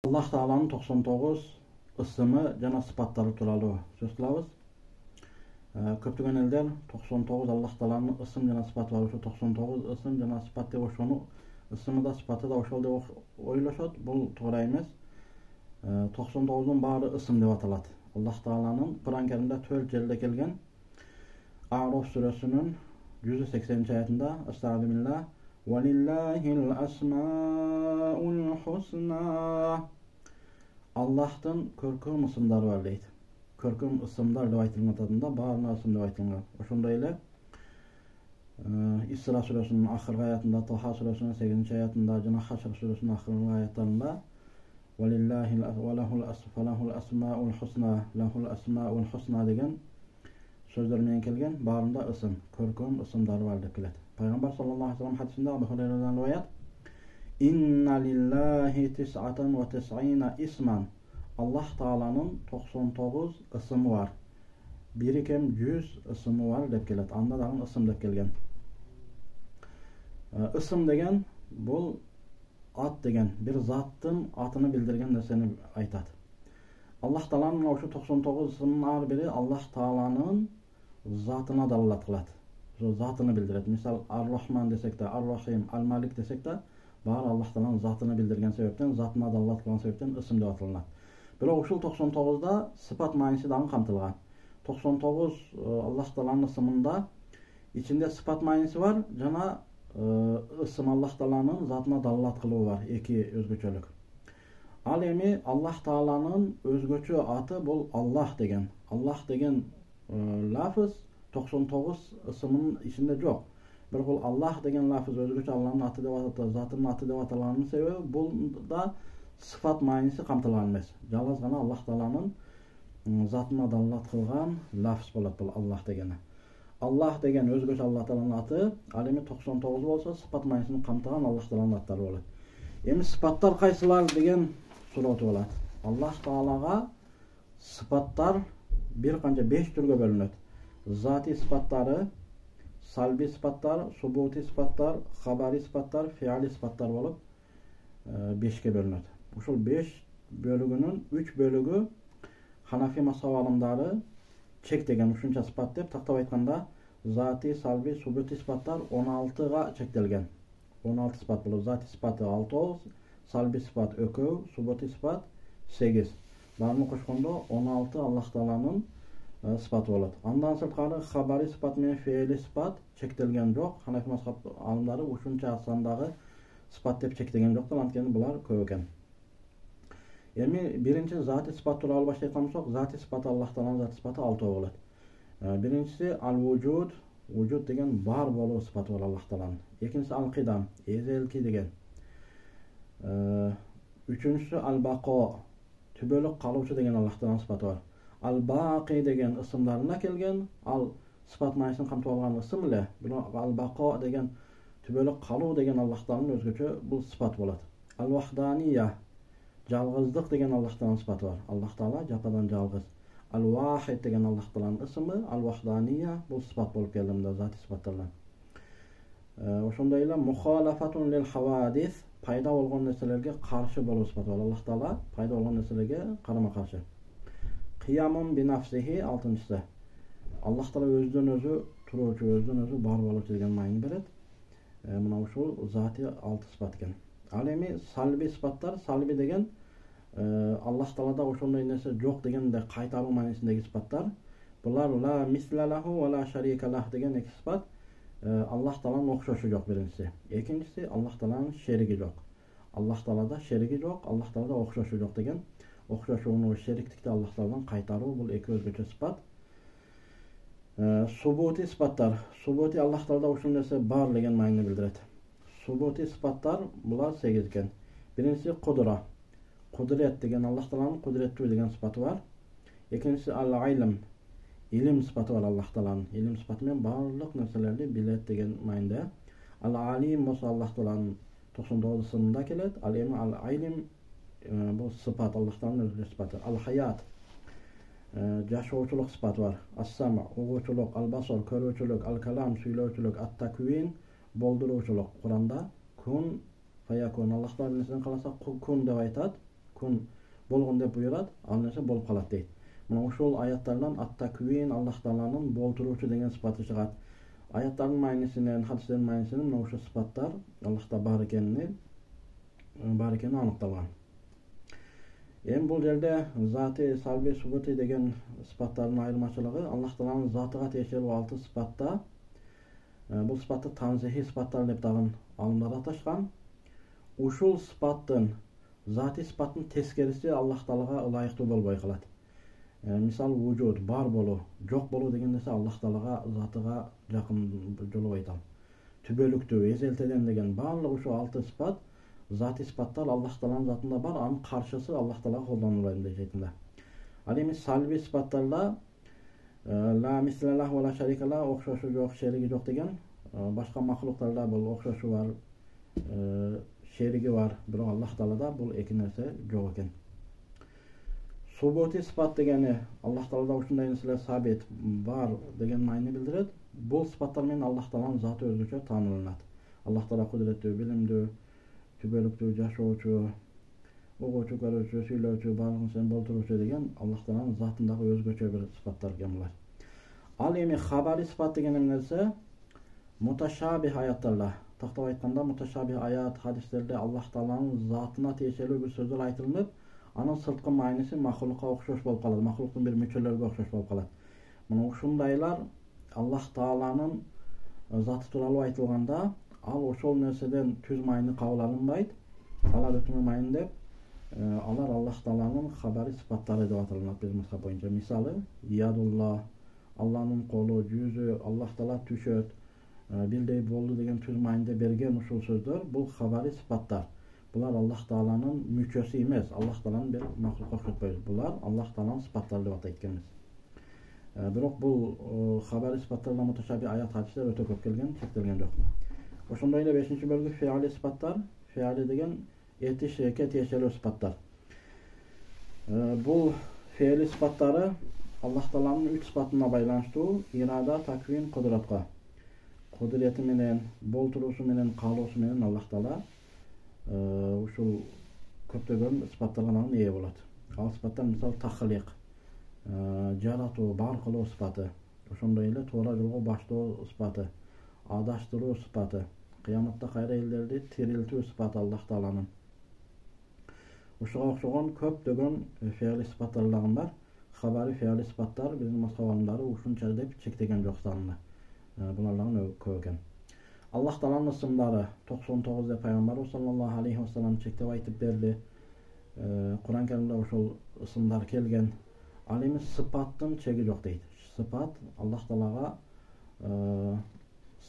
Allah Taala'nın 99 ısımı jana sıfattары tuuralı söz kılabız. Köptөгөн elder 99 Allah Taala'nın ısım jana sıfatı var. Ошо 99 ısım jana sıfat деп ошону ысымы да sıfatı da ошол деп ойлошот. Бул туура эмес. 99'un баары ысым деп аталат. Allah Taala'nın Kur'an-ı Kerim'de 4 жерде келген. A'raf suresinin 180. ayetinde Estağfirullah Velillahil asmaul husna Allah'tan körküm ısımlar var deydi. Körküm ısımlar деп айтылган баарына ысым деп айтылган. Ошондой эле İsra suresinin ahırkı ayetinde, Taha suresinin 8. ayetinde, jana Haşr suresinin ahırkı ayetlerinde velahul asmaul husna lahul asmaul husna degan sözler menен kelgen. Bаарында ысым, körküm ысымдар бар деп келет. Пайгамбар sallallahu aleyhi ve sellem hadisinde Abu Hureyre'den rivayet İnna lillahi tis'atan ve tis'ina isman Allah Taala'nın 99 ısımı var. Birikem 100 ısımı var деп келет. Anda dagы ысым деп келген. Isım degen bul at degen bir zattın atını bildirgen nerseni aytat. Allah Taala'nın oşu 99 ısımın har biri Allah Taala'nın zatına dalalat kılat. Şu zatını bildiret. Misal Ar-Rahman desek de, Ar-Rahim, Al-Malik desek de bari Allah Taala'nın zatını bildirgen sebepten, zatına dalalat kılan sebepten ısım деп atılınat. Bira oşul 99'da sıfat manisi dagы kamtılgan. 99 Allah Taala'nın ısımında içinde sıfat manisi var. Jana ısım Allah Taala'nın zatına dalalat kılığı var. Eki özgöçölük. Al emi Allah Taala'nın özgöçü atı bul Allah degen. Allah degen lafız 99 ısımın içinde yok. Bir bul Allah degen lafız özgöçü Allah'ın atı деп atılır, zatının atı деп atılганын sebebi bul da sıfat manisi kamtılgan emes. Жалгыз gana Allah Taala'nın zatına dalalat kılgan lafız bolat bul Allah degeni. Allah degen özgöç Allah Taala'nın atı, al emi 99 bolsa sıfat manisini kamtagan Allah Taala'nın attары bolat. Emi sıfatlar kaysylar degen suratu bolat. Allah Taala'ga sıfatlar bir kanca 5 türge bölünöt. Zati sıfatları, salbi sıfatlar, subuti sıfatlar, habari sıfatlar, fiali sıfatlar bolup 5'ke bölünöt. Uşul 5 bölügünün 3 bölügü Hanafi mazhab alımdары çek degen uşunça sıfat dep taktap aytkanda zati, salbi, subuti sıfatlar 16'ga çektelgen. 16 sıfat bulup zati sıfatı 6, salbi sıfat 2, subuti sıfat 8. Barını koşkondo 16 Allah Taala'nın sıfatı bolat. Andan sırtkары habari sıfat menен fiili sıfat çektelgen jok. Hanafi mazhab alımdары uşunça sandagı sıfat dep çektelgen joktur. Antkeni bular көп eken. Emi birinci zati sıfat tuuralı başlaytan bolsok, zati sıfatı Allah Taala'nın zati sıfatı 6 bolat. Birincisi al-vujud, vujud degen bar boluu sıfatı var Allah Taala'nın. İkincisi al-qidam, ezelki degen. Üçüncüsü al-baqo, tübölük kalıuçu degen Allah Taala'nın sıfatı var. Al-baqi degen ısımlarına kelgen, al sıfat manisini kamtap algan ısım ile, al-baqo degen tübölük kaluu degen Allah Taala'nın özgöçü bu sıfat bolat. Al-wahdaniyya, жалгыздык деген Allah Taala'nın sıfatı var. Allah Taala japadan жалгыз. Al-Vahid degen Allah Taala'nın ısımı, Al-Vahdaniyya bu sıfat bolup geldiğinde zati sıfatlarla. Oşonday эле muhalafatun lil havadis payda bolgon nerselerge karşı bolуу sıfatı var. Allah Taala payda bolgon nerselerge karama karşı. Qiyamun bi nafsihi 6-ncысы. Allah Taala özden özü turuucu, özden özü bar boluu degen mayını beret. Muna uşul zati 6 sıfat eken. Al emi salbi sıfatlar, salbi degen Allah Taala'da oşonday nerse jok degende kaytarуу manisindeki sıfatlar. Bular la mislalahu ve la şerike lah degen iki sıfat. Allah Taala'nın okşoşu yok birincisi. İkincisi Allah Taala'nın şeriki yok. Allah Taala'da şeriki yok, Allah Taala'da okşoşu yok degen. Okşoşuğunu şeriklikte Allah Taala'dan kaytarуу bul iki özgöçe sıfat. Subuti sıfatlar. Subuti Allah Taala'da oşon nerse bar degen mayını bildiret. Subuti sıfatlar bular 8 eken. Birincisi kudra. Kudret degen Allah Taala'nın kudretli degen sıfatı var. İkincisi al-ilm. İlim sıfatı var Allah Taala'nın. İlim sıfatı men barlyk nerselerdi bilet degen mayında. Al-alim bolsa Allah Taala'nın 99 ısımında kelet. Al-ilim bu sıfat Allah Taala'nın özgü sıfatı. Al-hayat. Yaşoочулuk sıfatı var. As-sam, uğuçuluk, al-basar, körüçülük, al-kalam, süylöçülük, at-takvin, bolduruuçuluk. Kur'anda kun fayakun Allah Taala'nın nesini kalasa kun dep aytat. kun болгон деп буйрат, ал нерсе болуп калат дейт. Мына ушул аяттардан ат-таквин Аллах Тааланын болтуруучу деген сыпаты чыгат. Аяттардын маанисинен, хадистердин маанисинен мына ушул сыпаттар Аллахта бар экени аныкталган. Эми бул жерде зати, салби, субути деген сыпаттардын айырмачылыгы Аллах Тааланын затыга тиешелүү 6 сыпатта бул сыпатты танзихи сыпаттар деп дагы алымдар аташкан. Ушул сыпаттын зати сыпаттын тескериси Аллах Таалага ылайыктуу болбой калат. Мисалы вujud, бар болуу, жок болуу деген нерсе Аллах Таалага затыга жакын жолобойт ал. Түбөлүктүү, эзелтеден деген баардык ушул 6 сыпат зати сыпаттар Аллах Тааланын затында бар, анын каршысы Аллах Таалага колдонулбайт мындайча. Ал эми салби сыпаттарда ла мислаллах ва ла шарикалла, окшошу жок, шериги жок деген башка махлуктарда бул окшошу бар, шериги бар, бирок Аллах Таалада бул эки нерсе жок экен. Субути сыпат дегени Аллах Таалада ушундай нерселер сабит бар деген маани билдирет. Бул сыпаттар менен Аллах Тааланын заты өзгөчө таанылат. Аллах Таала кудуреттүү, билимдүү, түбөлүктүү, жашоочу, угуучу, көрүүчү, сүйлөөчү, баардыгын сен болтуруучу деген Аллах Тааланын затындагы өзгөчө бир сыпаттар экен булар. Ал эми хабари сыпат деген нерсе муташабих аяттарда, тактап айтканда муташабих аят, хадистерде Аллах Тааланын затына тиешелүү бир сөздөр айтылып, анын сырткы мааниси махлукка окшош болуп калат, махлуктун бир мүчөлөрүгө окшош болуп калат. Мына ушундайлар Аллах Тааланын заты тууралуу айтылганда, ал ошол нерседен түз маани кабыл алынбайт, алар өтмө маани деп, алар Аллах Тааланын хабари сыпаттары деп аталат биз мазхаб боюнча. Мисалы, ядулла, Алланын колу, жүзү, Аллах Таала түшөт, бирдей болду деген түз маанинде берген ушул сөздөр бул хабари сыпаттар. Булар Аллах Тааланын мүчөсү эмес, Аллах Тааланын бир махлукка окшотпойт. Булар Аллах Тааланын сыпаттары деп атайт экенбиз. Бирок бул хабари сыпаттарда муташаби аят, хадистер өтө көп келген, чектелген жок. Ошондой эле 5-чи бөлүгү фиали сыпаттар. Фиали деген этишекке тиешелүү сыпаттар. Бул фиали сыпаттары Аллах Тааланын 3 сыпатына байланыштуу: ирада, таквин, кудуратка. Кудурети менен, болтуруусу менен, каалоосу менен Аллах Таала ушул көптөгөн сыпаттарга ээ болот. Ал сыпаттар мисалы тахлик, жаратуу, бар кылуу сыпаты, ошондой эле туура жолго баштоо сыпаты, адаштыруу сыпаты, кыяматта кайра элдерди тирилтүү сыпаты Аллах Тааланын. Ушуга окшогон көптөгөн фиали сыпаттар дагы бар. Хабари фиали сыпаттар биздин мазхабалары ушунча деп чектеген жок санында. Булар дагы көп экен. Аллах Тааланын ысымдары 99 деп пайгамбарыбыз саллаллаху алейхи вассалам чектеп айтып берди. Кур'ан Каримде ошол ысымдар келген. Ал эми сыпаттын чеги жок дейт. Сыпат Аллах Таалага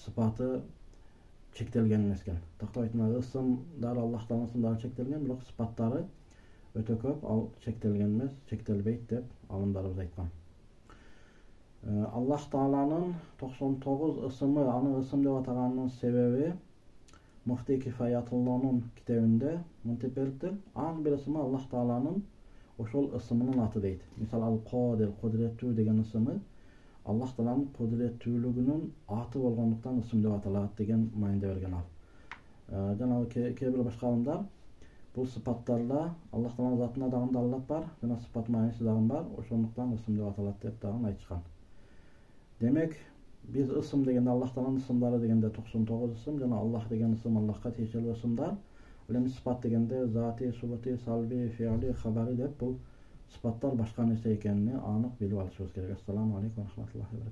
сыпаты чектелген эмес экен. Тактап айтканда ысымдар Аллах Тааланын ысымдары чектелген, бирок сыпаттары өтө көп, ал чектелген эмес, чектелбейт деп алымдарыбыз айткан. Аллах Тааланын 99 ысымы, аны ысым деп атаганынын себеби Муфти Кифаятуллонун китебинде мынтип белиптир: ар бир ысымы Аллах Тааланын ошол ысымынын аты дейт. Мисалы ал-Кодир, кудуреттүү деген ысымы Аллах Тааланын кудуреттүүлүгүнүн аты болгондуктан ысым деп аталат деген мааниде берген ал. Жана кээ бир башка алымдар бул сыпаттарда Аллах Тааланын затына дагы далилат бар, жана сыпат мааниси дагы бар, ошондуктан ысым деп аталат деп дагы айтышкан. Демек, биз ысым дегенде Аллах Тааланын ысымдары дегенде 99 ысым, жана Аллах деген ысым Аллахка тиешелүү ысымдар. Ал эми сыпат дегенде зати, субути, салби, фиали, хабари деп бул сыпаттар башка нерсе экенин анык билип алышыбыз керек. Ассаламу алейкум ва рахматуллахи ва баракатух.